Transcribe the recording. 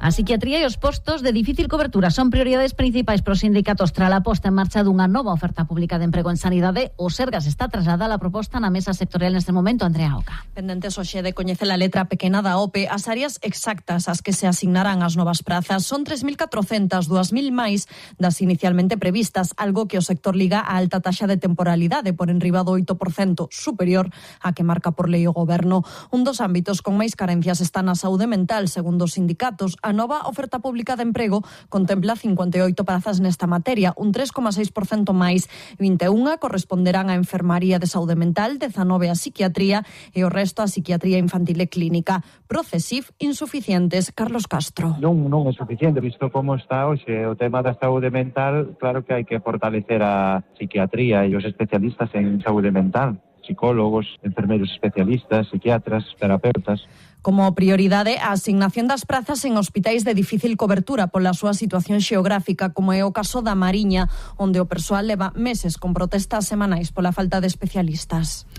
A psiquiatría e os postos de difícil cobertura son prioridades principais para os sindicatos tras a posta en marcha dunha nova oferta pública de emprego en sanidade. O Sergas está trasladada a proposta na mesa sectorial neste momento. Andrea Oca. Pendentes hoxe de coñecer a letra pequena da OPE, as áreas exactas ás que se asignarán as novas prazas son 3.400, 2.000 máis das inicialmente previstas, algo que o sector liga a alta taxa de temporalidade por enriba do 8%, superior a que marca por lei o Goberno. Un dos ámbitos con máis carencias está na saúde mental, segundo os sindicatos. A nova oferta pública de emprego contempla 58 prazas nesta materia, un 3,6% máis. 21 corresponderán a enfermaría de saúde mental, 19 a psiquiatría e o resto a psiquiatría infantil e clínica. Procesif insuficientes. Carlos Castro. Non é suficiente, visto como está hoxe o tema da saúde mental. Claro que hai que fortalecer a psiquiatría e os especialistas en saúde mental, psicólogos, enfermeiros especialistas, psiquiatras, terapeutas. Como prioridade, a asignación das prazas en hospitais de difícil cobertura pola súa situación xeográfica, como é o caso da Mariña, onde o persoal leva meses con protestas semanais pola falta de especialistas.